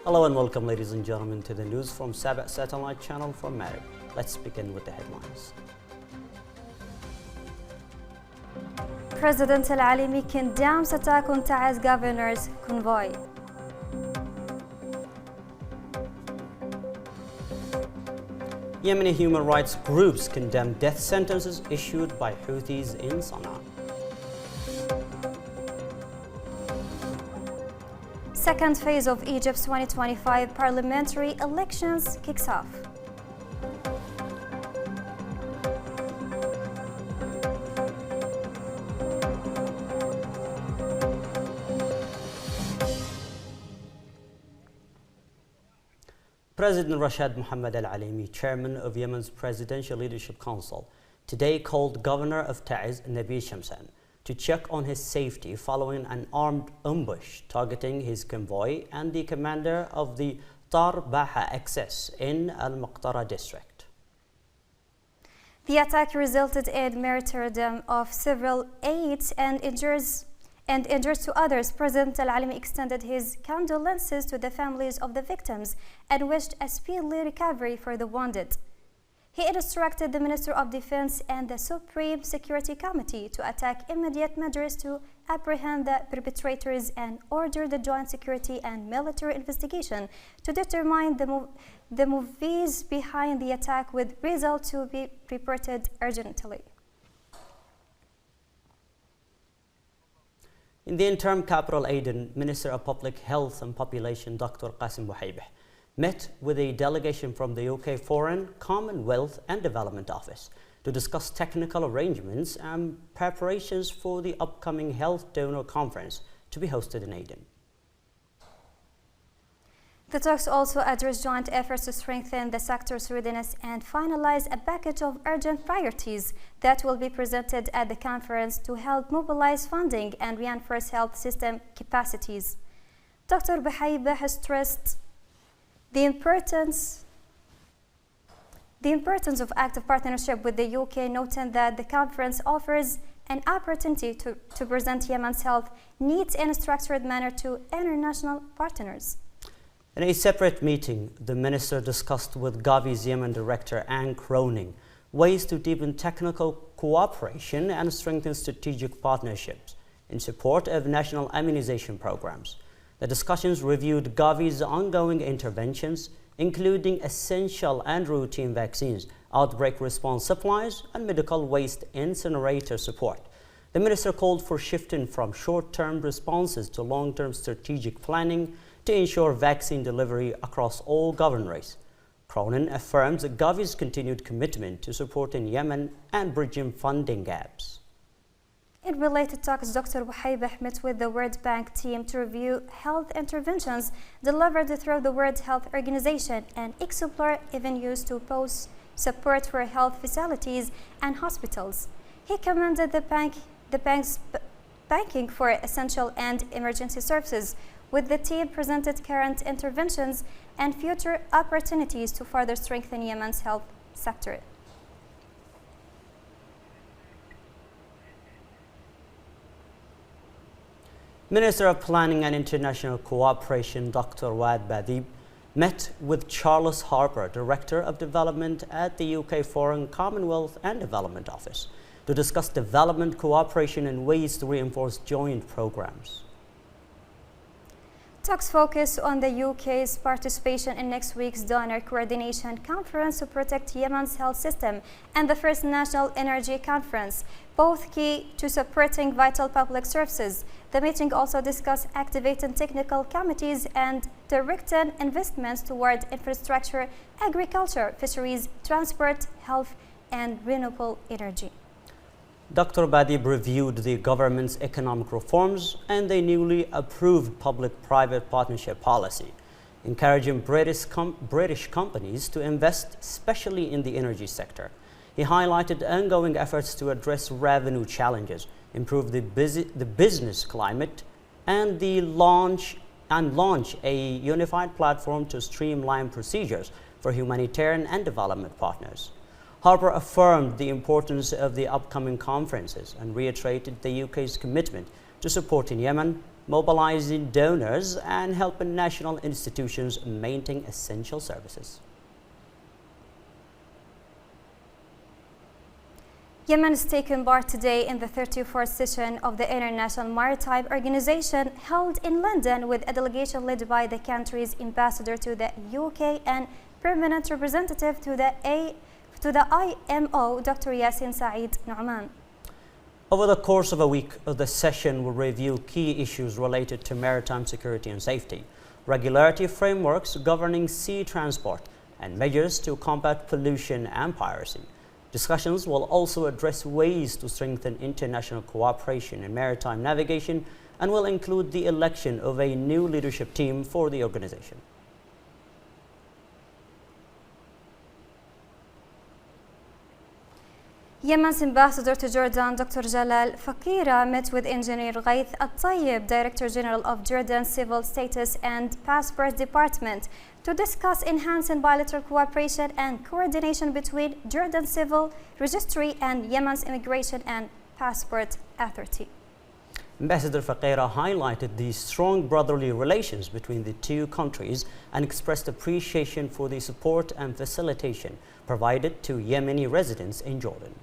Hello and welcome, ladies and gentlemen, to the news from Saba Satellite Channel from Marib. Let's begin with the headlines. President Al-Alimi condemns attack on Taiz governor's convoy. Yemeni human rights groups condemn death sentences issued by Houthis in Sana'a. Second phase of Egypt's 2025 parliamentary elections kicks off. President Rashad Mohammed Al-Alimi, chairman of Yemen's Presidential Leadership Council, today called Governor of Taiz, Nabi Shamsan, to check on his safety following an armed ambush targeting his convoy and the commander of the Tar Baha access in Al-Maqtara district. The attack resulted in martyrdom of several aides and injuries to others. President Al-Alimi extended his condolences to the families of the victims and wished a speedy recovery for the wounded. He instructed the Minister of Defense and the Supreme Security Committee to attack immediate measures to apprehend the perpetrators and order the joint security and military investigation to determine the motives behind the attack, with results to be reported urgently. In the interim capital Aden, Minister of Public Health and Population Dr. Qasim Bouhaibeh met with a delegation from the UK Foreign, Commonwealth and Development Office to discuss technical arrangements and preparations for the upcoming Health Donor Conference to be hosted in Aden. The talks also address joint efforts to strengthen the sector's readiness and finalize a package of urgent priorities that will be presented at the conference to help mobilize funding and reinforce health system capacities. Dr. Bouhaibeh has stressed the importance of active partnership with the UK, noting that the conference offers an opportunity to present Yemen's health needs in a structured manner to international partners. In a separate meeting, the minister discussed with Gavi's Yemen director Anne Croning ways to deepen technical cooperation and strengthen strategic partnerships in support of national immunization programs. The discussions reviewed Gavi's ongoing interventions, including essential and routine vaccines, outbreak response supplies, and medical waste incinerator support. The minister called for shifting from short-term responses to long-term strategic planning to ensure vaccine delivery across all governorates. Cronin affirms Gavi's continued commitment to supporting Yemen and bridging funding gaps. In related talks, Dr. Bouhaibeh met with the World Bank team to review health interventions delivered through the World Health Organization and explore avenues to post support for health facilities and hospitals. He commended the bank's banking for essential and emergency services, with the team presented current interventions and future opportunities to further strengthen Yemen's health sector. Minister of Planning and International Cooperation Dr. Wad Badib met with Charles Harper, Director of Development at the UK Foreign, Commonwealth and Development Office, to discuss development cooperation and ways to reinforce joint programs. Talks focus on the UK's participation in next week's Donor Coordination Conference to protect Yemen's health system and the First National Energy Conference, both key to supporting vital public services. The meeting also discussed activating technical committees and directing investments toward infrastructure, agriculture, fisheries, transport, health, and renewable energy. Dr. Badib reviewed the government's economic reforms and the newly approved public-private partnership policy, encouraging British companies to invest, especially in the energy sector. He highlighted ongoing efforts to address revenue challenges, improve the business climate, and launch a unified platform to streamline procedures for humanitarian and development partners. Harper affirmed the importance of the upcoming conferences and reiterated the UK's commitment to supporting Yemen mobilizing donors, and helping national institutions maintain essential services. Yemen is taking part today in the 34th session of the International Maritime Organization held in London with a delegation led by the country's ambassador to the UK and permanent representative to the IMO, Dr. Yasin Saeed Nu'man. Over the course of a week, the session will review key issues related to maritime security and safety, regulatory frameworks governing sea transport, and measures to combat pollution and piracy. Discussions will also address ways to strengthen international cooperation in maritime navigation and will include the election of a new leadership team for the organization. Yemen's ambassador to Jordan, Dr. Jalal Fakira, met with Engineer Ghaith Al-Tayyib, Director General of Jordan's Civil Status and Passport Department, to discuss enhancing bilateral cooperation and coordination between Jordan's Civil Registry and Yemen's Immigration and Passport Authority. Ambassador Fakira highlighted the strong brotherly relations between the two countries and expressed appreciation for the support and facilitation provided to Yemeni residents in Jordan.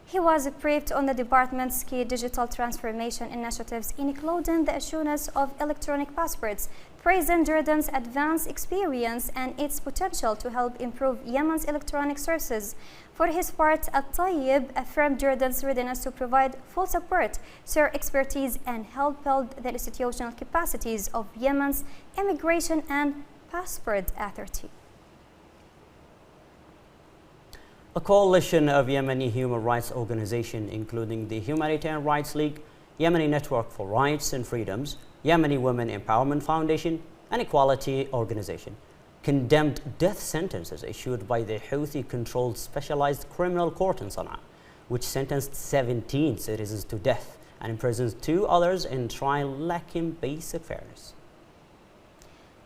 He was briefed on the department's key digital transformation initiatives, including the issuance of electronic passports, praising Jordan's advanced experience and its potential to help improve Yemen's electronic services. For his part, Al-Tayyib affirmed Jordan's readiness to provide full support, share expertise, and help build the institutional capacities of Yemen's Immigration and Passport Authority. A coalition of Yemeni human rights organizations, including the Humanitarian Rights League, Yemeni Network for Rights and Freedoms, Yemeni Women Empowerment Foundation, and Equality Organization, condemned death sentences issued by the Houthi-controlled Specialized Criminal Court in Sana'a, which sentenced 17 citizens to death and imprisoned 2 others in trial lacking basic fairness.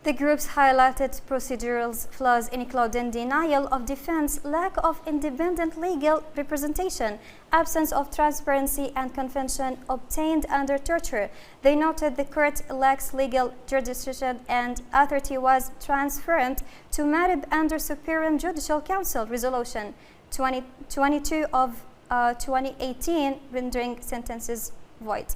The groups highlighted procedural flaws, including denial of defense, lack of independent legal representation, absence of transparency, and conviction obtained under torture. They noted the court lacks legal jurisdiction and authority was transferred to Marib under Supreme Judicial Council Resolution 2022 of 2018, rendering sentences void.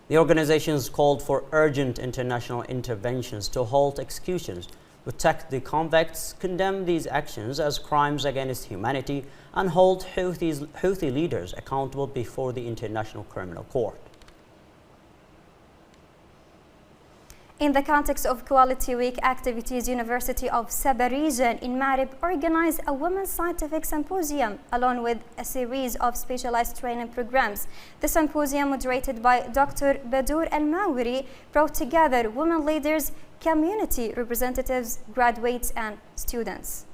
The organizations called for urgent international interventions to halt executions, protect the convicts, condemn these actions as crimes against humanity, and hold Houthi leaders accountable before the International Criminal Court. In the context of Quality Week activities, University of Saba region in Marib organized a women's scientific symposium along with a series of specialized training programs. The symposium, moderated by Dr. Badour Al-Mawiri, brought together women leaders, community representatives, graduates, and students.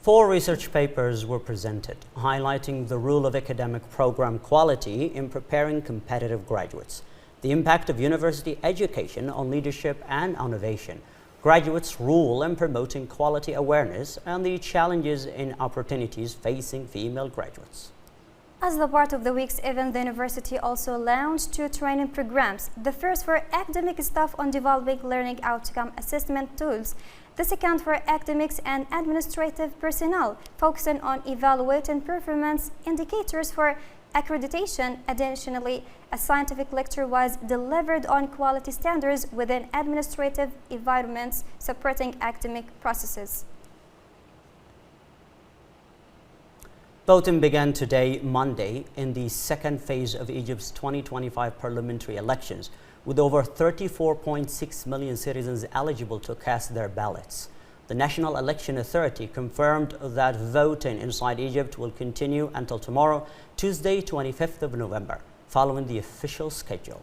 4 research papers were presented, highlighting the role of academic program quality in preparing competitive graduates, the impact of university education on leadership and innovation, graduates' role in promoting quality awareness, and the challenges and opportunities facing female graduates. As the part of the week's event, the university also launched 2 training programs. The first for academic staff on developing learning outcome assessment tools. The second for academics and administrative personnel, focusing on evaluating performance indicators for accreditation. Additionally, a scientific lecture was delivered on quality standards within administrative environments supporting academic processes. Voting began today, Monday, in the second phase of Egypt's 2025 parliamentary elections, with over 34.6 million citizens eligible to cast their ballots. The National Election Authority confirmed that voting inside Egypt will continue until tomorrow, Tuesday, 25th of November, following the official schedule.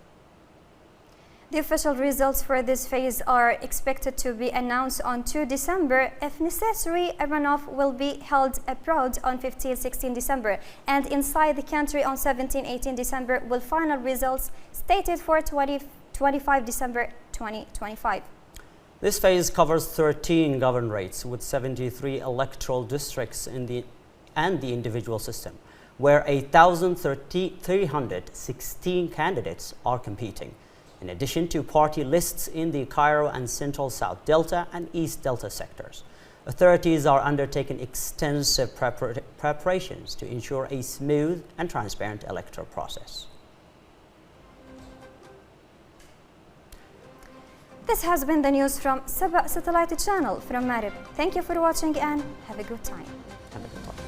The official results for this phase are expected to be announced on 2 December. If necessary, a runoff will be held abroad on 15-16 December and inside the country on 17-18 December, with final results stated for 25 December 2025. This phase covers 13 governorates with 73 electoral districts in the individual system, where 1,316 candidates are competing. in addition to party lists in the Cairo and Central South Delta and East Delta sectors. Authorities are undertaking extensive preparations to ensure a smooth and transparent electoral process. This has been the news from Saba Satellite Channel from Marib. Thank you for watching and have a good time. Have a good time.